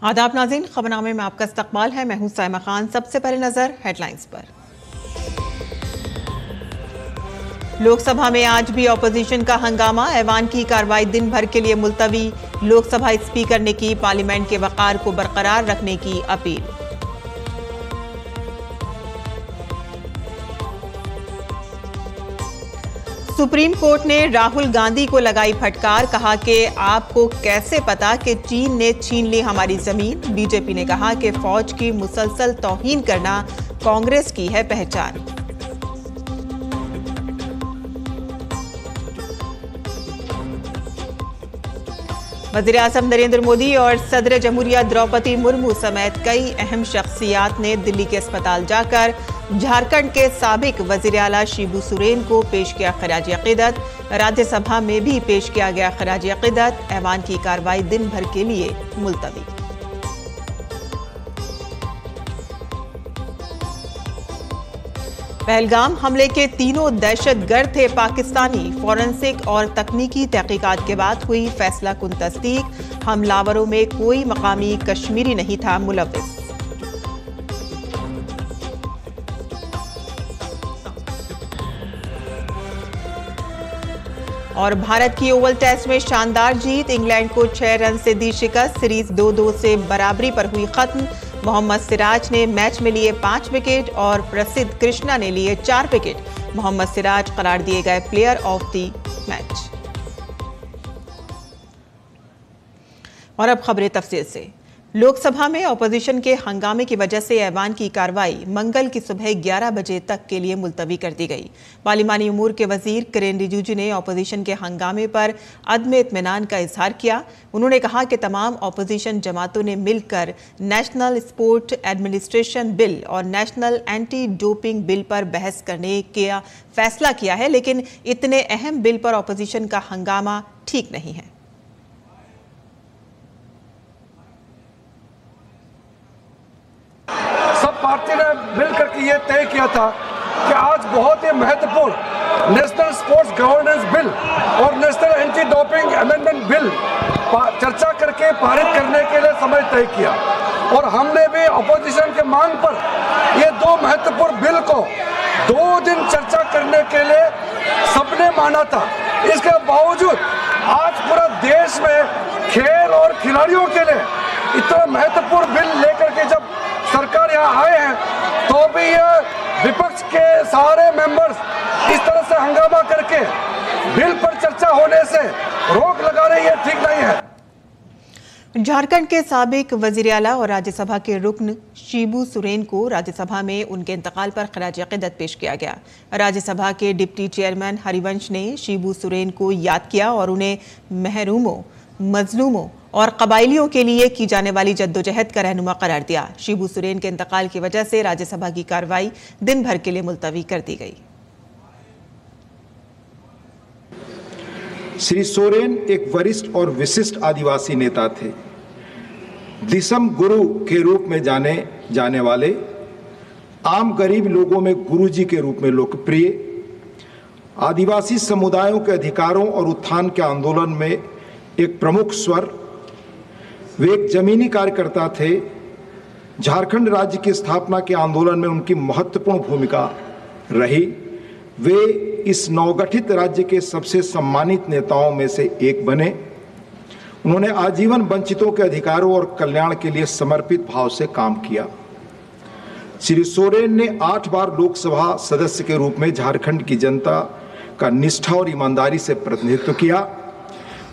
आदाब नाज़रीन, खबरनामे में आपका इस्तकबाल है। मैं हूं साइमा खान। सबसे पहले नजर हेडलाइंस पर। लोकसभा में आज भी ऑपोजिशन का हंगामा, ऐवान की कार्रवाई दिन भर के लिए मुलतवी। लोकसभा स्पीकर ने की पार्लियामेंट के वक़ार को बरकरार रखने की अपील। सुप्रीम कोर्ट ने राहुल गांधी को लगाई फटकार, कहा कि आपको कैसे पता कि चीन ने छीन ली हमारी जमीन। बीजेपी ने कहा कि फौज की मुसलसल तौहीन करना कांग्रेस की है पहचान। वज़ीर-ए-आज़म नरेंद्र मोदी और सदर जमहूरिया द्रौपदी मुर्मू समेत कई अहम शख्सियात ने दिल्ली के अस्पताल जाकर झारखंड के साबिक वज़ीर आला शिबू सोरेन को पेश किया खराज अक़ीदत। राज्यसभा में भी पेश किया गया खराज अक़ीदत। ऐवान की कार्रवाई दिन भर के लिए मुलतवी। पहलगाम हमले के तीनों दहशतगर्द थे पाकिस्तानी। फॉरेंसिक और तकनीकी तहकीकात के बाद हुई फैसला कुन तस्दीक, हमलावरों में कोई मकामी कश्मीरी नहीं था मुलव्विस। और भारत की ओवल टेस्ट में शानदार जीत, इंग्लैंड को 6 रन से दी शिकस्त। सीरीज 2-2 से बराबरी पर हुई खत्म। मोहम्मद सिराज ने मैच में लिए 5 विकेट और प्रसिद्ध कृष्णा ने लिए 4 विकेट। मोहम्मद सिराज करार दिए गए प्लेयर ऑफ द मैच। और अब खबरें तफसील से। लोकसभा में ऑपोजिशन के हंगामे की वजह से ऐवान की कार्रवाई मंगल की सुबह 11 बजे तक के लिए मुलतवी कर दी गई। पार्लिमानी उमूर के वजीर किरेन रिजिजू ने ऑपोजिशन के हंगामे पर अदम इत्मीनान का इजहार किया। उन्होंने कहा कि तमाम ऑपोजिशन जमातों ने मिलकर नेशनल स्पोर्ट एडमिनिस्ट्रेशन बिल और नेशनल एंटी डोपिंग बिल पर बहस करने का फैसला किया है, लेकिन इतने अहम बिल पर ऑपोजिशन का हंगामा ठीक नहीं है। पार्टी ने मिलकर के ये तय किया था कि आज बहुत ही महत्वपूर्ण नेशनल स्पोर्ट्स गवर्नेंस बिल और national anti doping amendment bill चर्चा करके पारित करने के लिए समय तय किया। और हमने भी अपोजिशन के मांग पर ये 2 महत्वपूर्ण बिल को 2 दिन चर्चा करने के लिए सबने माना था। इसके बावजूद आज पूरा देश में खेल और खिलाड़ियों के लिए इतना महत्वपूर्ण बिल लेकर के जब सरकार यहाँ आए हैं, तो भी ये विपक्ष के सारे मेंबर्स इस तरह से हंगामा करके बिल पर चर्चा होने से रोक लगा रही है, ठीक नहीं है। झारखंड के साबिक वज़ीर आला और राज्यसभा के रुकन शिबू सोरेन को राज्यसभा में उनके इंतकाल पर खराज अक़ीदत पेश किया गया। राज्यसभा के डिप्टी चेयरमैन हरिवंश ने शिबू सोरेन को याद किया और उन्हें महरूमों, मजलूमों और कबाइलियों के लिए की जाने वाली जद्दोजहद का रहनुमा करार दिया। शिबू सोरेन के इंतकाल की वजह से राज्यसभा की कार्रवाई दिन भर के लिए मुलतवी कर दी गई। श्री सोरेन एक वरिष्ठ और विशिष्ट आदिवासी नेता थे। दिसम गुरु के रूप में जाने वाले, आम गरीब लोगों में गुरुजी के रूप में लोकप्रिय, आदिवासी समुदायों के अधिकारों और उत्थान के आंदोलन में एक प्रमुख स्वर। वे एक जमीनी कार्यकर्ता थे। झारखंड राज्य की स्थापना के आंदोलन में उनकी महत्वपूर्ण भूमिका रही। वे इस नवगठित राज्य के सबसे सम्मानित नेताओं में से एक बने। उन्होंने आजीवन वंचितों के अधिकारों और कल्याण के लिए समर्पित भाव से काम किया। श्री सोरेन ने 8 बार लोकसभा सदस्य के रूप में झारखंड की जनता का निष्ठा और ईमानदारी से प्रतिनिधित्व किया।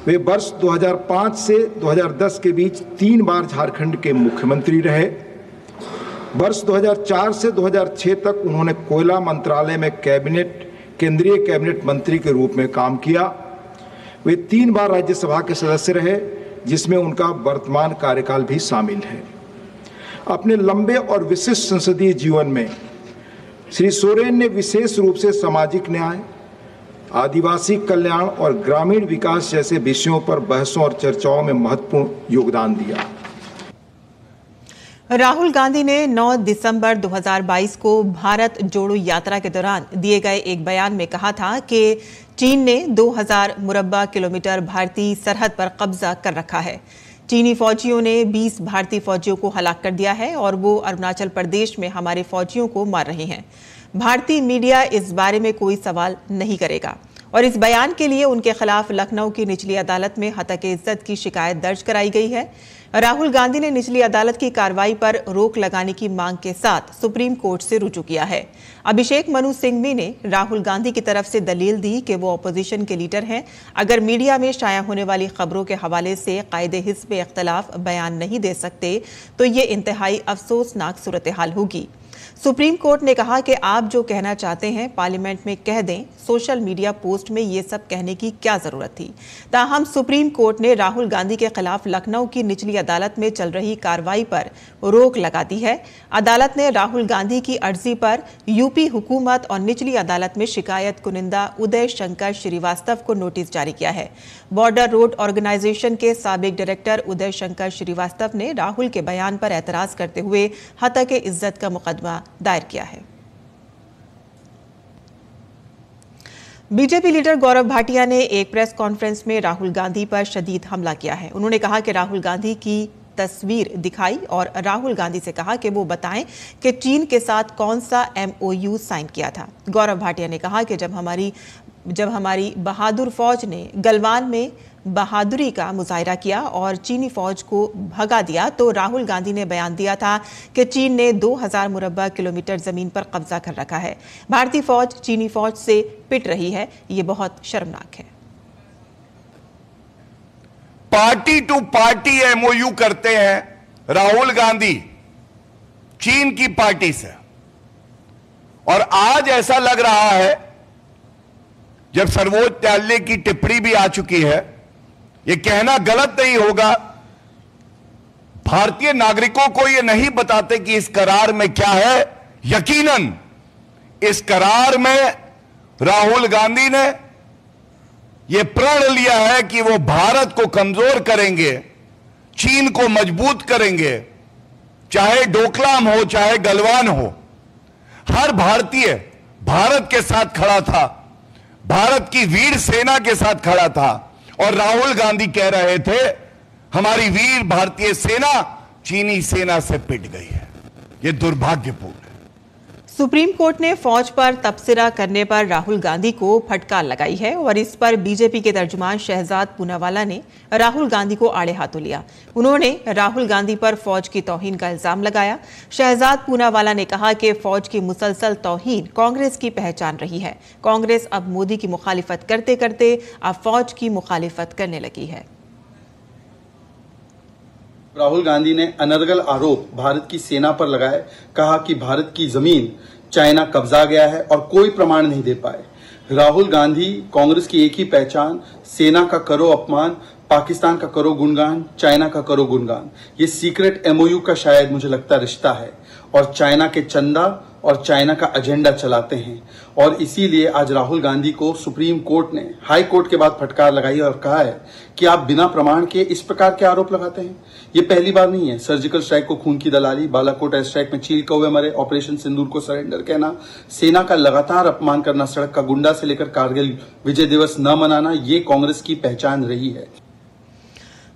वे वर्ष 2005 से 2010 के बीच 3 बार झारखंड के मुख्यमंत्री रहे। वर्ष 2004 से 2006 तक उन्होंने कोयला मंत्रालय में केंद्रीय कैबिनेट मंत्री के रूप में काम किया। वे 3 बार राज्यसभा के सदस्य रहे, जिसमें उनका वर्तमान कार्यकाल भी शामिल है। अपने लंबे और विशिष्ट संसदीय जीवन में श्री सोरेन ने विशेष रूप से सामाजिक न्याय, आदिवासी कल्याण और ग्रामीण विकास जैसे विषयों पर बहसों और चर्चाओं में महत्वपूर्ण योगदान दिया। राहुल गांधी ने 9 दिसंबर 2022 को भारत जोड़ो यात्रा के दौरान दिए गए एक बयान में कहा था कि चीन ने 2000 मुरब्बा किलोमीटर भारतीय सरहद पर कब्जा कर रखा है। चीनी फौजियों ने 20 भारतीय फौजियों को हलाक कर दिया है और वो अरुणाचल प्रदेश में हमारे फौजियों को मार रहे हैं। भारतीय मीडिया इस बारे में कोई सवाल नहीं करेगा और इस बयान के लिए उनके खिलाफ लखनऊ की निचली अदालत में हतक इज्जत की शिकायत दर्ज कराई गई है। राहुल गांधी ने निचली अदालत की कार्रवाई पर रोक लगाने की मांग के साथ सुप्रीम कोर्ट से रुजू किया है। अभिषेक मनु सिंघवी ने राहुल गांधी की तरफ से दलील दी कि वो अपोजिशन के लीडर हैं। अगर मीडिया में शाया होने वाली खबरों के हवाले से कायदे हिस्ब इख्तलाफ बयान नहीं दे सकते तो ये इंतहाई अफसोसनाक सूरत हाल होगी। सुप्रीम कोर्ट ने कहा कि आप जो कहना चाहते हैं पार्लियामेंट में कह दें, सोशल मीडिया पोस्ट में ये सब कहने की क्या जरूरत थी। ताहम सुप्रीम कोर्ट ने राहुल गांधी के खिलाफ लखनऊ की निचली अदालत में चल रही कार्रवाई पर रोक लगा दी है। अदालत ने राहुल गांधी की अर्जी पर यूपी हुकूमत और निचली अदालत में शिकायत कुनिंदा उदय शंकर श्रीवास्तव को नोटिस जारी किया है। बॉर्डर रोड ऑर्गेनाइजेशन के साबिक डायरेक्टर उदय शंकर श्रीवास्तव ने राहुल के बयान पर एतराज करते हुए हतक इज्जत का मुकदमा दायर किया है। बीजेपी लीडर गौरव भाटिया ने एक प्रेस कॉन्फ्रेंस में राहुल गांधी पर शदीद हमला किया है। उन्होंने कहा कि राहुल गांधी की तस्वीर दिखाई और राहुल गांधी से कहा कि वो बताएं कि चीन के साथ कौन सा MOU साइन किया था। गौरव भाटिया ने कहा कि जब हमारी बहादुर फौज ने गलवान में बहादुरी का मुजाहिरा किया और चीनी फौज को भगा दिया तो राहुल गांधी ने बयान दिया था कि चीन ने 2000 मुरब्बा किलोमीटर जमीन पर कब्जा कर रखा है। भारतीय फौज चीनी फौज से पिट रही है, ये बहुत शर्मनाक है। पार्टी टू पार्टी MOU करते हैं राहुल गांधी चीन की पार्टी से, और आज ऐसा लग रहा है जब सर्वोच्च न्यायालय की टिप्पणी भी आ चुकी है, यह कहना गलत नहीं होगा, भारतीय नागरिकों को यह नहीं बताते कि इस करार में क्या है। यकीनन इस करार में राहुल गांधी ने यह प्रण लिया है कि वो भारत को कमजोर करेंगे, चीन को मजबूत करेंगे, चाहे डोकलाम हो चाहे गलवान हो। हर भारतीय भारत के साथ खड़ा था, भारत की वीर सेना के साथ खड़ा था, और राहुल गांधी कह रहे थे हमारी वीर भारतीय सेना चीनी सेना से पिट गई है। यह दुर्भाग्यपूर्ण है। सुप्रीम कोर्ट ने फौज पर तबसरा करने पर राहुल गांधी को फटकार लगाई है और इस पर बीजेपी के तर्जुमान शहजाद पूनावाला ने राहुल गांधी को आड़े हाथों लिया। उन्होंने राहुल गांधी पर फौज की तौहीन का इल्जाम लगाया। शहजाद पूनावाला ने कहा कि फौज की मुसलसल तौहीन कांग्रेस की पहचान रही है। कांग्रेस अब मोदी की मुखालिफत करते करते अब फौज की मुखालिफत करने लगी है। राहुल गांधी ने अनर्गल आरोप भारत की सेना पर लगाए, कहा कि भारत की जमीन चाइना कब्जा गया है और कोई प्रमाण नहीं दे पाए। राहुल गांधी कांग्रेस की एक ही पहचान, सेना का करो अपमान, पाकिस्तान का करो गुणगान, चाइना का करो गुणगान। ये सीक्रेट MOU का शायद मुझे लगता रिश्ता है और चाइना के चंदा और चाइना का एजेंडा चलाते हैं, और इसीलिए आज राहुल गांधी को सुप्रीम कोर्ट ने हाई कोर्ट के बाद फटकार लगाई और कहा है कि आप बिना प्रमाण के इस प्रकार के आरोप लगाते हैं। ये पहली बार नहीं है। सर्जिकल स्ट्राइक को खून की दलाली, बालाकोट एयर स्ट्राइक में चील कौवे मरे, ऑपरेशन सिंदूर को सरेंडर कहना, सेना का लगातार अपमान करना, सड़क का गुंडा से लेकर कारगिल विजय दिवस न मनाना, ये कांग्रेस की पहचान रही है।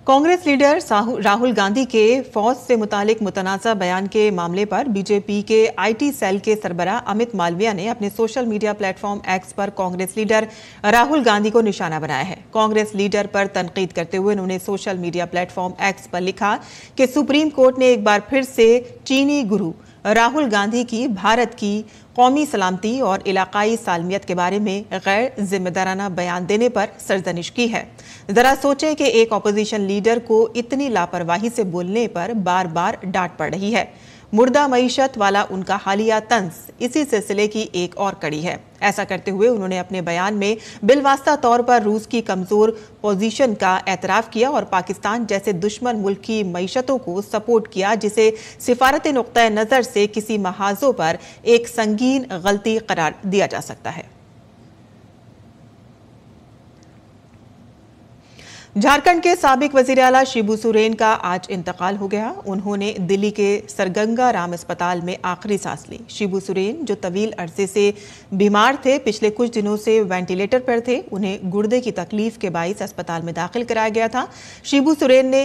कांग्रेस लीडर राहुल गांधी के फौज से मुतालिक मुतनाज़ा बयान के मामले पर बीजेपी के IT सेल के सरबराह अमित मालविया ने अपने सोशल मीडिया प्लेटफॉर्म X पर कांग्रेस लीडर राहुल गांधी को निशाना बनाया है। कांग्रेस लीडर पर तनकीद करते हुए उन्होंने सोशल मीडिया प्लेटफॉर्म X पर लिखा कि सुप्रीम कोर्ट ने एक बार फिर से चीनी गुरु राहुल गांधी की भारत की कौमी सलामती और इलाकाई सालमियत के बारे में गैर जिम्मेदाराना बयान देने पर सरजनिश की है। जरा सोचें कि एक अपोजिशन लीडर को इतनी लापरवाही से बोलने पर बार बार डांट पड़ रही है। मुर्दा मईशत वाला उनका हालिया तंज इसी सिलसिले की एक और कड़ी है। ऐसा करते हुए उन्होंने अपने बयान में बिलवास्ता तौर पर रूस की कमजोर पोजीशन का एतराफ़ किया और पाकिस्तान जैसे दुश्मन मुल्क की मईशतों को सपोर्ट किया, जिसे सिफारती नुक्ता नज़र से किसी महाजों पर एक संगीन गलती करार दिया जा सकता है। झारखंड के साबिक वजीर आला शिबू सोरेन का आज इंतकाल हो गया। उन्होंने दिल्ली के सरगंगा राम अस्पताल में आखिरी सांस ली। शिबू सोरेन जो तवील अरसे से बीमार थे, पिछले कुछ दिनों से वेंटिलेटर पर थे, उन्हें गुर्दे की तकलीफ के बाइस अस्पताल में दाखिल कराया गया था। शिबू सोरेन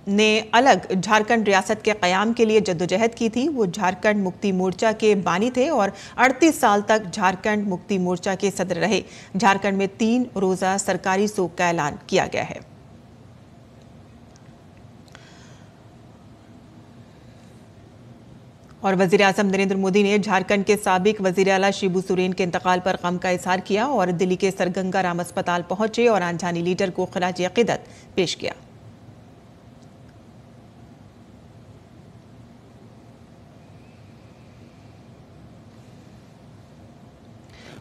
ने अलग झारखंड रियासत के क़याम के लिए जद्दोजहद की थी। वो झारखंड मुक्ति मोर्चा के बानी थे और 38 साल तक झारखंड मुक्ति मोर्चा के सदर रहे। झारखंड में 3 रोज़ा सरकारी शोक का ऐलान किया गया है। और वज़ीर आज़म नरेंद्र मोदी ने झारखंड के साबिक वज़ीर आला शिबू सोरेन के इंतकाल पर गम का इजहार किया और दिल्ली के सरगंगा राम अस्पताल पहुंचे और आनजानी लीडर को खराज अक़ीदत पेश किया।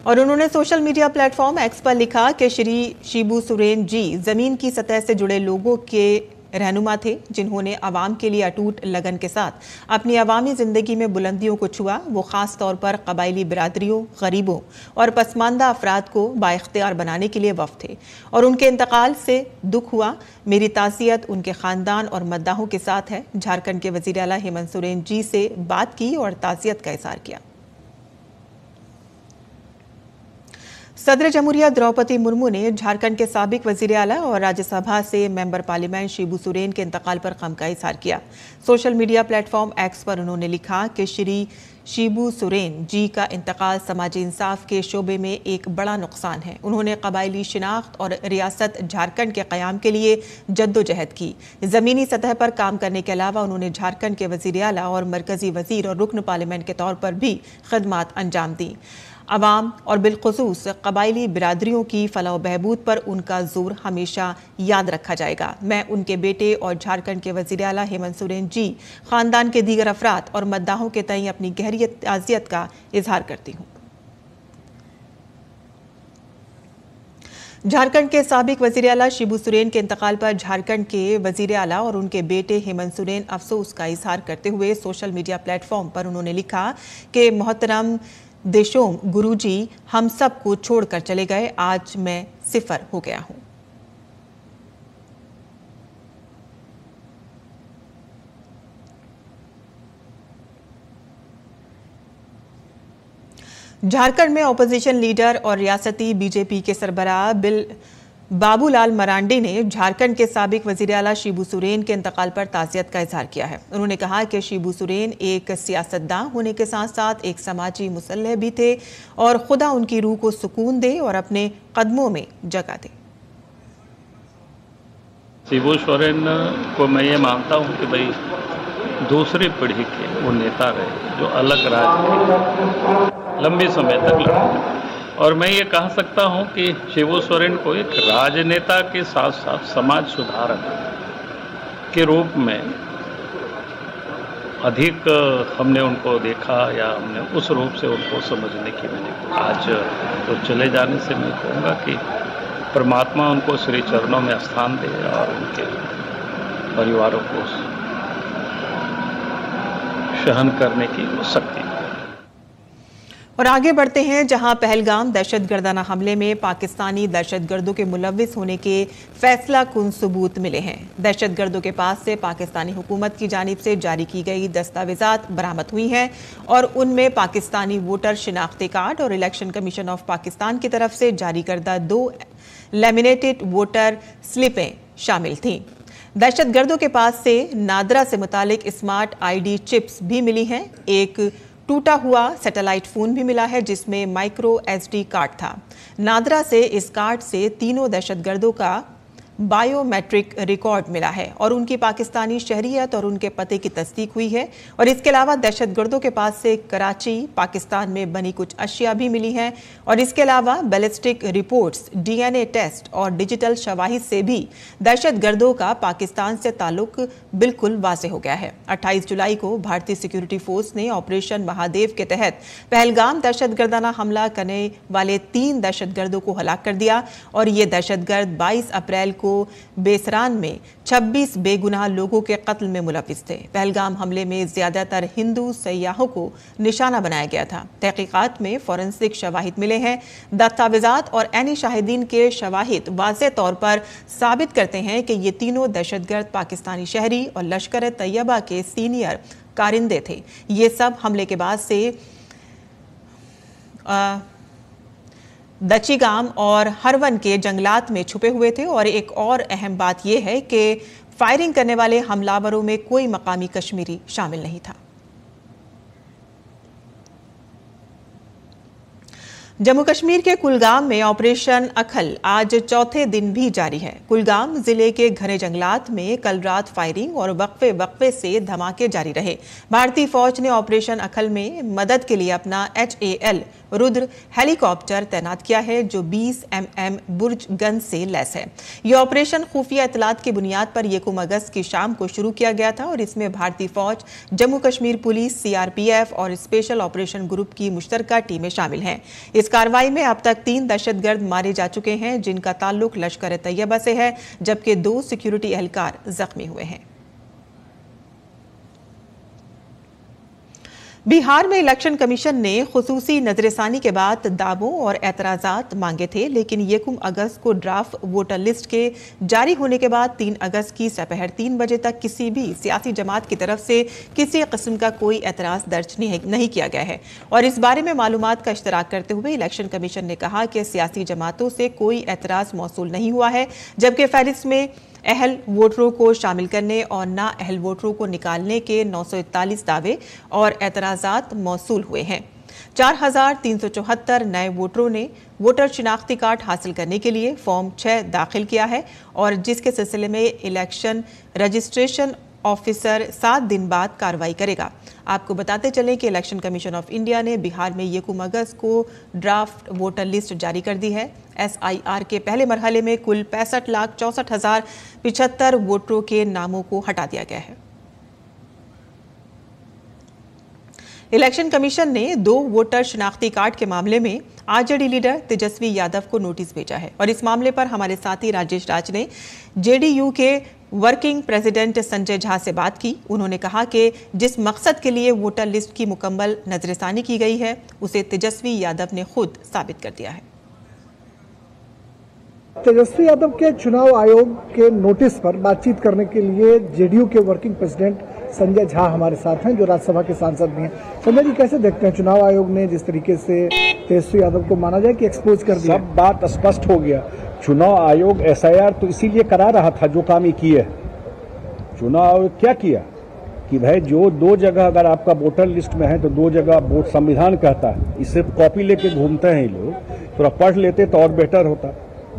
और उन्होंने सोशल मीडिया प्लेटफॉर्म एक्स पर लिखा कि श्री शिबू सोरेन जी ज़मीन की सतह से जुड़े लोगों के रहनुमा थे, जिन्होंने आवाम के लिए अटूट लगन के साथ अपनी अवामी ज़िंदगी में बुलंदियों को छुआ। वो ख़ास तौर पर कबायली बिरादरियों, गरीबों और पसमानदा अफराद को बाइख्तियार बनाने के लिए वफ़ थे और उनके इंतकाल से दुख हुआ। मेरी ताज़ियत उनके ख़ानदान और मद्दाहों के साथ है। झारखंड के वज़ीर आला हेमंत सोरेन जी से बात की और ताज़ियत का इज़हार किया। सदर जमहूरिया द्रौपदी मुर्मू ने झारखंड के साबिक वज़ीर आला और राज्यसभा से मेंबर पार्लियामेंट शिबू सोरेन के इंतकाल पर गम का इजहार किया। सोशल मीडिया प्लेटफॉर्म एक्स पर उन्होंने लिखा कि श्री शिबू सोरेन जी का इंतकाल समाजी इंसाफ के शोबे में एक बड़ा नुकसान है। उन्होंने कबायली शिनाख्त और रियासत झारखंड के क़याम के लिए जद्दोजहद की। ज़मीनी सतह पर काम करने के अलावा उन्होंने झारखंड के वज़ीर आला और मरकज़ी वज़ीर और रुकन पार्लियामेंट के तौर पर भी खदमात अंजाम दी। अवाम और बिलखुसूस कबायली बिरादरियों की फलाह व बहबूद पर उनका जोर हमेशा याद रखा जाएगा। मैं उनके बेटे और झारखंड के वज़ीर आला हेमंत सोरेन जी, ख़ानदान के दीगर अफराद और मद्दाहों के तई अपनी गहरी ताज़ियत का इजहार करती हूँ। झारखंड के साबिक वज़ीर आला शिबू सोरेन के इंतकाल पर झारखंड के वज़ीर आला और उनके बेटे हेमंत सोरेन अफसोस का इजहार करते हुए सोशल मीडिया प्लेटफॉर्म पर उन्होंने लिखा कि मोहतरम देशों गुरुजी हम सब को छोड़कर चले गए। आज मैं सिफर हो गया हूं। झारखंड में ऑपोजिशन लीडर और रियासती बीजेपी के सरबराह बाबूलाल मरांडी ने झारखंड के साबिक वज़ीर आला शिबू सोरेन के इंतकाल पर ताज़ियत का इजहार किया है। उन्होंने कहा कि शिबू सोरेन एक सियासतदान होने के साथ साथ एक समाजी मुसल्लह भी थे और खुदा उनकी रूह को सुकून दे और अपने कदमों में जगह दे। शिबू सोरेन को मैं ये मानता हूँ कि भाई दूसरी पीढ़ी के वो नेता रहे जो अलग राज्य लंबे समय तक लड़े और मैं ये कह सकता हूं कि शिबू सोरेन को एक राजनेता के साथ साथ समाज सुधारक के रूप में अधिक हमने उनको देखा या हमने उस रूप से उनको समझने की मैंने आज तो चले जाने से मैं कहूँगा कि परमात्मा उनको श्री चरणों में स्थान दे और उनके परिवारों को सहन करने की शक्ति। और आगे बढ़ते हैं, जहां पहलगाम दहशतगर्दाना हमले में पाकिस्तानी दहशतगर्दों के मुलव्विस होने के फैसला कुन सबूत मिले हैं। दहशतगर्दों के पास से पाकिस्तानी हुकूमत की जानिब से जारी की गई दस्तावेजात बरामद हुई हैं और उनमें पाकिस्तानी वोटर शिनाख्ती कार्ड और इलेक्शन कमीशन ऑफ पाकिस्तान की तरफ से जारी करदा 2 लैमिनेटेड वोटर स्लिपें शामिल थीं। दहशतगर्दों के पास से नादरा से मुतालिक स्मार्ट ID चिप्स भी मिली हैं। एक टूटा हुआ सैटेलाइट फोन भी मिला है जिसमें माइक्रो SD कार्ड था। नादरा से इस कार्ड से 3 दहशतगर्दों का बायोमेट्रिक रिकॉर्ड मिला है और उनकी पाकिस्तानी शहरियत और उनके पते की तस्दीक हुई है। और इसके अलावा दहशतगर्दों के पास से कराची, पाकिस्तान में बनी कुछ अशिया भी मिली हैं और इसके अलावा बैलिस्टिक रिपोर्ट्स, DNA टेस्ट और डिजिटल शवाहिद से भी दहशतगर्दों का पाकिस्तान से ताल्लुक बिल्कुल वाज़ेह हो गया है। 28 जुलाई को भारतीय सिक्योरिटी फोर्स ने ऑपरेशन महादेव के तहत पहलगाम दहशतगर्दाना हमला करने वाले 3 दहशतगर्दों को हलाक कर दिया और ये दहशतगर्द 22 अप्रैल को को बेसरान में 26 बेगुनाह लोगों के कत्ल में मुलविस थे। पहलगाम हमले में ज्यादातर हिंदू सयाहों को निशाना बनाया गया था। तहकीकात में फोरेंसिक शवाहिद मिले हैं। दस्तावेजात और ऐनी शाहिदीन के शवाहिद वाज़ेह तौर पर साबित करते हैं कि ये तीनों दहशतगर्द पाकिस्तानी शहरी और लश्कर तैयबा के सीनियर कारिंदे थे। ये सब हमले के बाद से दचीगाम और हरवन के जंगलात में छुपे हुए थे। और एक और अहम बात यह है कि फायरिंग करने वाले हमलावरों में कोई मकामी कश्मीरी शामिल नहीं था। जम्मू कश्मीर के कुलगाम में ऑपरेशन अखल आज चौथे दिन भी जारी है। कुलगाम जिले के घने जंगलात में कल रात फायरिंग और वक्फे से धमाके जारी रहे। भारतीय फौज ने ऑपरेशन अखल में मदद के लिए अपना HAL रुद्र हेलीकॉप्टर तैनात किया है, जो 20 mm बुर्ज गन से लैस है। यह ऑपरेशन खुफिया इतलात की बुनियाद पर 1 अगस्त की शाम को शुरू किया गया था और इसमें भारतीय फौज, जम्मू कश्मीर पुलिस, CRPF और स्पेशल ऑपरेशन ग्रुप की मुश्तरका टीमें शामिल हैं। इस कार्रवाई में अब तक 3 दहशतगर्द मारे जा चुके हैं, जिनका ताल्लुक लश्कर तैयबा से है, जबकि 2 सिक्योरिटी एहलकार जख्मी हुए हैं। बिहार में इलेक्शन कमीशन ने खुसूसी नजरसानी के बाद दावों और एतराजात मांगे थे, लेकिन 1 अगस्त को ड्राफ्ट वोटर लिस्ट के जारी होने के बाद 3 अगस्त की दोपहर 3 बजे तक किसी भी सियासी जमात की तरफ से किसी किस्म का कोई एतराज दर्ज नहीं किया गया है। और इस बारे में मालूमात का इश्तराक करते हुए इलेक्शन कमीशन ने कहा कि सियासी जमातों से कोई एतराज मौसूल नहीं हुआ है, जबकि फहरिस्त में अहल वोटरों को शामिल करने और ना अहल वोटरों को निकालने के 941 दावे और एतराजात मौसूल हुए हैं। 4374 नए वोटरों ने वोटर शिनाख्ती कार्ड हासिल करने के लिए फॉर्म 6 दाखिल किया है, और जिसके सिलसिले में इलेक्शन रजिस्ट्रेशन ऑफिसर 7 दिन बाद कार्रवाई करेगा। आपको बताते चलें कि इलेक्शन कमीशन ऑफ इंडिया ने बिहार में 1 अगस्त को ड्राफ्ट वोटर लिस्ट जारी कर दी है। SIR के पहले मरहले में कुल 65,64,075 वोटरों के नामों को हटा दिया गया है। इलेक्शन कमीशन ने 2 वोटर शिनाख्ती कार्ड के मामले में RJD लीडर तेजस्वी यादव को नोटिस भेजा है, और इस मामले पर हमारे साथी राजेश राज ने JDU के वर्किंग प्रेसिडेंट संजय झा से बात की। उन्होंने कहा कि जिस मकसद के लिए वोटर लिस्ट की मुकम्मल नजरसानी की गई है, उसे तेजस्वी यादव ने खुद साबित कर दिया है। तेजस्वी यादव के चुनाव आयोग के नोटिस पर बातचीत करने के लिए JDU के वर्किंग प्रेसिडेंट संजय झा हमारे साथ हैं, जो राज्यसभा के सांसद भी हैं। संजय जी, कैसे देखते हैं चुनाव आयोग ने जिस तरीके से तेजस्वी यादव को माना जाए कि एक्सपोज कर दिया? सब बात स्पष्ट हो गया। चुनाव आयोग SIR तो इसीलिए करा रहा था जो काम ही किए। चुनाव आयोग क्या किया कि भाई जो 2 जगह अगर आपका वोटर लिस्ट में है तो 2 जगह वोट संविधान कहता है, इससे कॉपी लेके घूमते हैं ये लोग। थोड़ा पढ़ लेते तो और बेटर होता।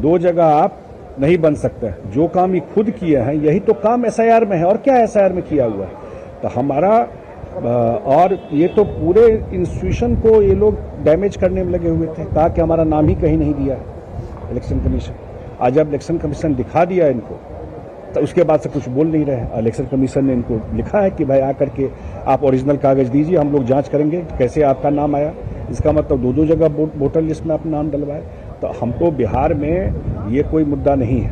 2 जगह आप नहीं बन सकते। जो काम ये खुद किए हैं यही तो काम SIR में है, और क्या SIR में किया हुआ है। तो हमारा और ये तो पूरे इंस्टीट्यूशन को ये लोग डैमेज करने में लगे हुए थे। कहा कि हमारा नाम ही कहीं नहीं दिया इलेक्शन कमीशन। आज जब इलेक्शन कमीशन दिखा दिया इनको, तो उसके बाद से कुछ बोल नहीं रहे। इलेक्शन कमीशन ने इनको लिखा है कि भाई आकर के आप ओरिजिनल कागज दीजिए, हम लोग जांच करेंगे कैसे आपका नाम आया। इसका मतलब 2-2 जगह वोटर लिस्ट में अपना नाम डलवाए। तो हमको बिहार में ये कोई मुद्दा नहीं है।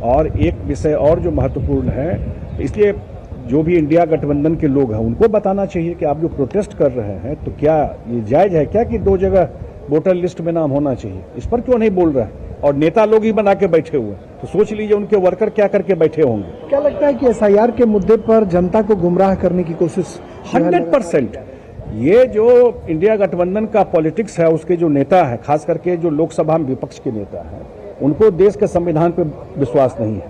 और एक विषय और जो महत्वपूर्ण है, इसलिए जो भी इंडिया गठबंधन के लोग हैं उनको बताना चाहिए कि आप जो प्रोटेस्ट कर रहे हैं तो क्या ये जायज है क्या कि 2 जगह वोटर लिस्ट में नाम होना चाहिए? इस पर क्यों नहीं बोल रहे हैं? और नेता लोग ही बना के बैठे हुए, तो सोच लीजिए उनके वर्कर क्या करके बैठे होंगे। क्या लगता है कि SIR के मुद्दे पर जनता को गुमराह करने की कोशिश? 100%। ये जो इंडिया गठबंधन का पॉलिटिक्स है, उसके जो नेता है, खास करके जो लोकसभा में विपक्ष के नेता हैं, उनको देश के संविधान पर विश्वास नहीं है।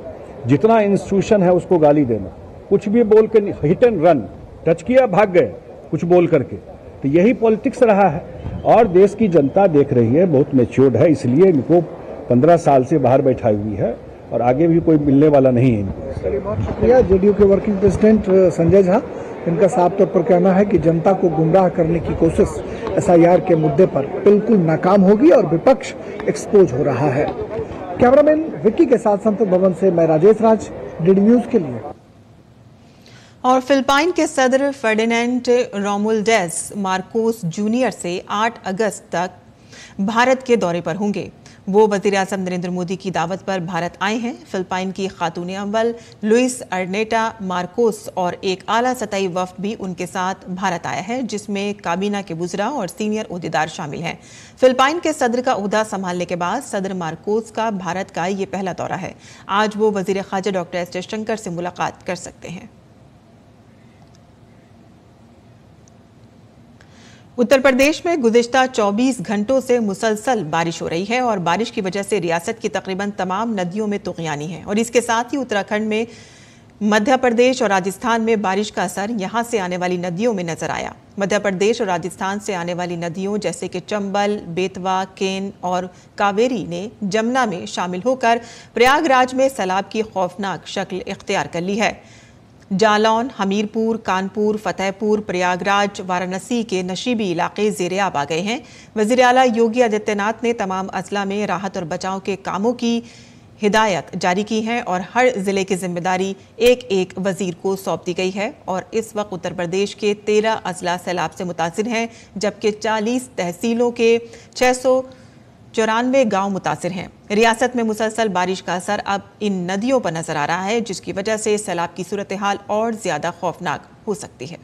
जितना इंस्टीट्यूशन है उसको गाली देना, कुछ भी बोल के हिट एंड रन, टच किया भाग गए कुछ बोल करके, तो यही पॉलिटिक्स रहा है। और देश की जनता देख रही है, बहुत मैच्योर्ड है, इसलिए इनको 15 साल से बाहर बैठाई हुई है और आगे भी कोई मिलने वाला नहीं है इनको। चलिए, बहुत शुक्रिया। JDU के वर्किंग प्रेसिडेंट संजय झा, इनका साफ तौर पर कहना है कि जनता को गुमराह करने की कोशिश SIR के मुद्दे पर बिल्कुल नाकाम होगी और विपक्ष एक्सपोज हो रहा है। कैमरामैन विक्की के साथ संसद भवन से मैं राजेश राज, DD न्यूज के लिए। और फिलिपाइन के सदर फर्डिनेंड रोमुल्डेज मार्कोस जूनियर से 8 अगस्त तक भारत के दौरे पर होंगे। वो वज़ीर-ए-आज़म नरेंद्र मोदी की दावत पर भारत आए हैं। फिलिपाइन की खातून अव्वल लुइस अर्नेटा मार्कोस और एक आला सतही वफ्द भी उनके साथ भारत आया है, जिसमें काबीना के वुज़रा और सीनियर ओहदेदार शामिल हैं। फिलिपाइन के सदर का ओहदा संभालने के बाद सदर मार्कोस का भारत का ये पहला दौरा है। आज वो वज़ीर ख़ारजा डॉक्टर एस जयशंकर से मुलाकात कर सकते हैं। उत्तर प्रदेश में गुज़िश्ता 24 घंटों से मुसलसल बारिश हो रही है और बारिश की वजह से रियासत की तकरीबन तमाम नदियों में तुग़यानी है और इसके साथ ही उत्तराखंड में, मध्य प्रदेश और राजस्थान में बारिश का असर यहां से आने वाली नदियों में नजर आया। मध्य प्रदेश और राजस्थान से आने वाली नदियों जैसे कि चंबल, बेतवा, केन और कावेरी ने जमुना में शामिल होकर प्रयागराज में सैलाब की खौफनाक शक्ल इख्तियार कर ली है। जालौन, हमीरपुर, कानपुर, फतेहपुर, प्रयागराज, वाराणसी के नशीबी इलाके ज़ेर-ए-आब आ गए हैं। वज़ीर आला योगी आदित्यनाथ ने तमाम अजला में राहत और बचाव के कामों की हिदायत जारी की है और हर ज़िले की जिम्मेदारी एक एक वज़ीर को सौंप दी गई है और इस वक्त उत्तर प्रदेश के 13 अजला सैलाब से मुतासिर हैं, जबकि 40 तहसीलों के 694 गांव मुतासिर हैं। रियासत में मुसलसल बारिश का असर अब इन नदियों पर नजर आ रहा है, जिसकी वजह से सैलाब की सूरत हाल और ज्यादा खौफनाक हो सकती है।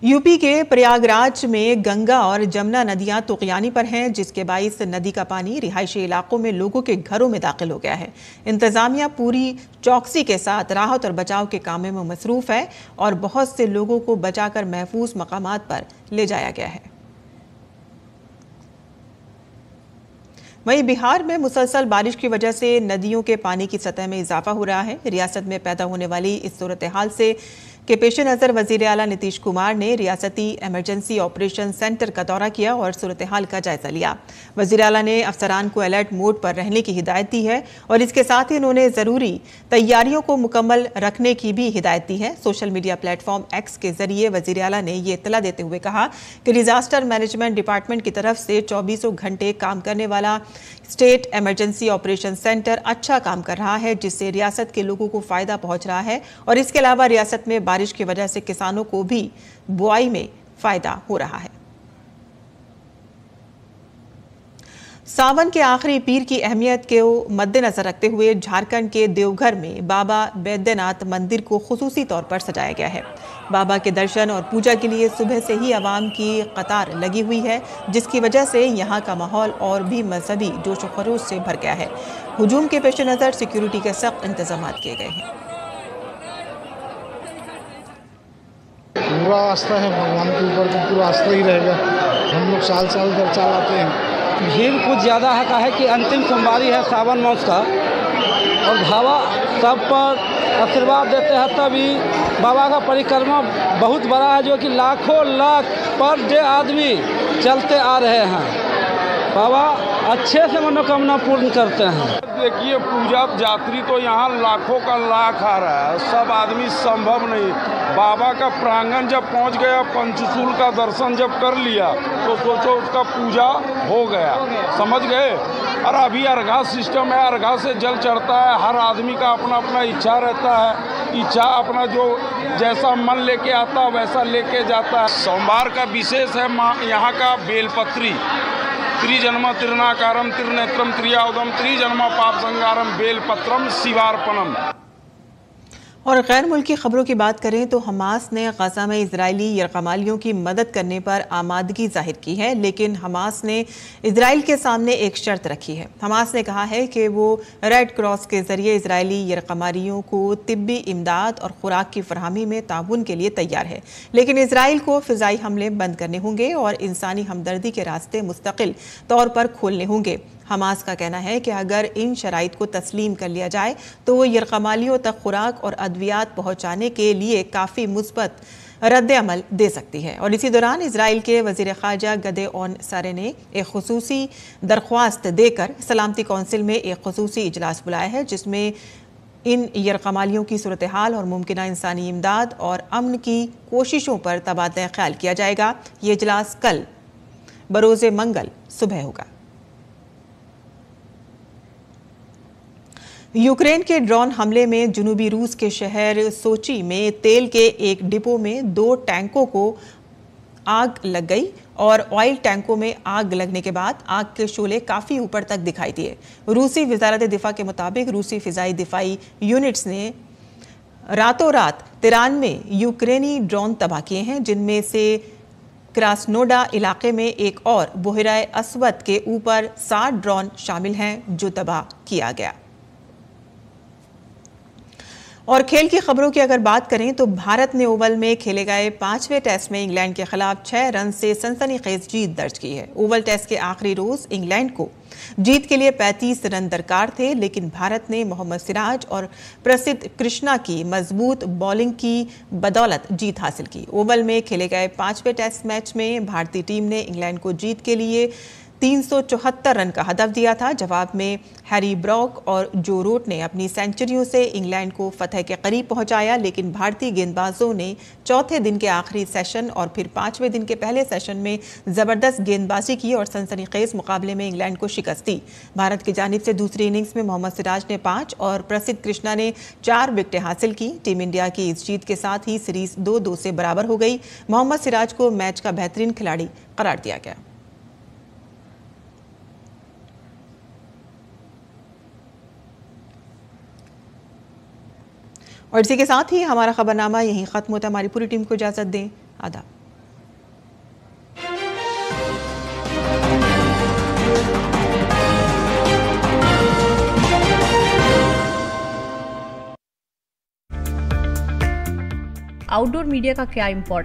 यूपी के प्रयागराज में गंगा और जमुना नदियां तुग़यानी पर हैं, जिसके बाइस नदी का पानी रिहायशी इलाकों में लोगों के घरों में दाखिल हो गया है। इंतजामिया पूरी चौकसी के साथ राहत और बचाव के कामों में मसरूफ है और बहुत से लोगों को बचाकर महफूज मकामात पर ले जाया गया है। वहीं बिहार में मुसलसल बारिश की वजह से नदियों के पानी की सतह में इजाफा हो रहा है। रियासत में पैदा होने वाली इस सूरत हाल से के पेश नज़र वज़ीर आला नीतीश कुमार ने रियासती इमरजेंसी ऑपरेशन सेंटर का दौरा किया और सूरत हाल का जायजा लिया। वज़ीर आला ने अफसरान को अलर्ट मोड पर रहने की हिदायत दी है और इसके साथ ही उन्होंने ज़रूरी तैयारियों को मुकम्मल रखने की भी हिदायत दी है। सोशल मीडिया प्लेटफॉर्म एक्स के जरिए वज़ीर आला ने ये इत्तला देते हुए कहा कि डिजास्टर मैनेजमेंट डिपार्टमेंट की तरफ से 24 घंटे काम करने वाला स्टेट इमरजेंसी ऑपरेशन सेंटर अच्छा काम कर रहा है, जिससे रियासत के लोगों को फायदा पहुंच रहा है और इसके अलावा रियासत में बारिश की वजह से किसानों को भी बुआई में फायदा हो रहा है। सावन के आखिरी पीर की अहमियत को मद्देनजर रखते हुए झारखंड के देवघर में बाबा बैद्यनाथ मंदिर को खुसूसी तौर पर सजाया गया है। बाबा के दर्शन और पूजा के लिए सुबह से ही आवाम की कतार लगी हुई है, जिसकी वजह से यहाँ का माहौल और भी मजहबी जोश व खरोश से भर गया है। हुजूम के पेश नज़र सिक्योरिटी के सख्त इंतजाम किए गए हैं। पूरा आस्था है भगवान के ऊपर, तो पूरा आस्था ही रहेगा। हम लोग साल साल दर साल आते हैं। भीड़ कुछ ज़्यादा है, का है कि अंतिम सोमवारी है सावन मास का और बाबा सब पर आशीर्वाद देते हैं। तभी बाबा का परिक्रमा बहुत बड़ा है, जो कि लाखों लाख पर डे आदमी चलते आ रहे हैं। बाबा अच्छे से मनोकामना पूर्ण करते हैं। देखिए, पूजा यात्री तो यहाँ लाखों का लाख आ रहा है, सब आदमी संभव नहीं। बाबा का प्रांगण जब पहुँच गया, पंचशूल का दर्शन जब कर लिया, तो सोचो उसका पूजा हो गया, समझ गए। और अभी अर्घा सिस्टम है, अर्घा से जल चढ़ता है। हर आदमी का अपना अपना इच्छा रहता है, इच्छा अपना जो जैसा मन लेके आता है वैसा लेके जाता है। सोमवार का विशेष है यहाँ का बेलपत्री, त्रिजन्म तिरनाकारम तिरनेत्रम त्रियाउदम त्रिजन्म पाप संगारम बेलपत्रम शिवार्पणम। और गैर मुल्की खबरों की बात करें तो हमास ने गजा में इजरायली यरगमालियों की मदद करने पर आमादगी जाहिर की है, लेकिन हमास ने इजराइल के सामने एक शर्त रखी है। हमास ने कहा है कि वो रेड क्रॉस के जरिए इजरायली यरगमालियों को तिब्बी इमदाद और खुराक की फरहमी में ताउन के लिए तैयार है, लेकिन इजराइल को फ़िज़ाई हमले बंद करने होंगे और इंसानी हमदर्दी के रास्ते मुस्तकिल तौर पर खोलने होंगे। हमास का कहना है कि अगर इन शराइत को तस्लीम कर लिया जाए तो वो यरगमालियों तक खुराक और अद्वियात पहुँचाने के लिए काफ़ी मुस्बत रद्द अमल दे सकती है। और इसी दौरान इजराइल के वज़ीर ख़ारजा गदेओन सारे ने एक खुसूसी दरख्वास्त देकर सलामती कौंसिल में एक खुसूसी इजलास बुलाया है, जिसमें इन यरगमालियों की सूरत हाल और मुमकिना इंसानी इमदाद और अमन की कोशिशों पर तबादला ख्याल किया जाएगा। ये इजलास कल बरोज़ मंगल सुबह होगा। यूक्रेन के ड्रोन हमले में जुनूबी रूस के शहर सोची में तेल के एक डिपो में 2 टैंकों को आग लग गई और ऑयल टैंकों में आग लगने के बाद आग के शोले काफी ऊपर तक दिखाई दिए। रूसी वजारत दिफा के मुताबिक रूसी फिजाई दिफाई यूनिट्स ने रातों रात 93 यूक्रेनी ड्रोन तबाह किए हैं, जिनमें से क्रास्नोडा इलाके में एक और बुहराए अस्वद के ऊपर 60 ड्रोन शामिल हैं जो तबाह किया गया। और खेल की खबरों की अगर बात करें तो भारत ने ओवल में खेले गए 5वें टेस्ट में इंग्लैंड के खिलाफ 6 रन से सनसनीखेज जीत दर्ज की है। ओवल टेस्ट के आखिरी रोज इंग्लैंड को जीत के लिए 35 रन दरकार थे, लेकिन भारत ने मोहम्मद सिराज और प्रसिद्ध कृष्णा की मजबूत बॉलिंग की बदौलत जीत हासिल की। ओवल में खेले गए 5वें टेस्ट मैच में भारतीय टीम ने इंग्लैंड को जीत के लिए 374 रन का हदफ दिया था। जवाब में हैरी ब्रॉक और जो रूट ने अपनी सेंचुरियों से इंग्लैंड को फतह के करीब पहुंचाया, लेकिन भारतीय गेंदबाजों ने चौथे दिन के आखिरी सेशन और फिर 5वें दिन के पहले सेशन में जबरदस्त गेंदबाजी की और सनसनीखेज मुकाबले में इंग्लैंड को शिकस्त दी। भारत की जानिब से दूसरी इनिंग्स में मोहम्मद सिराज ने 5 और प्रसिद्ध कृष्णा ने 4 विकेटें हासिल की। टीम इंडिया की इस जीत के साथ ही सीरीज 2-2 से बराबर हो गई। मोहम्मद सिराज को मैच का बेहतरीन खिलाड़ी करार दिया गया। और इसी के साथ ही हमारा खबरनामा यहीं खत्म होता है। हमारी पूरी टीम को इजाजत दें। आदाब। आउटडोर मीडिया का क्या इम्पोर्टेंस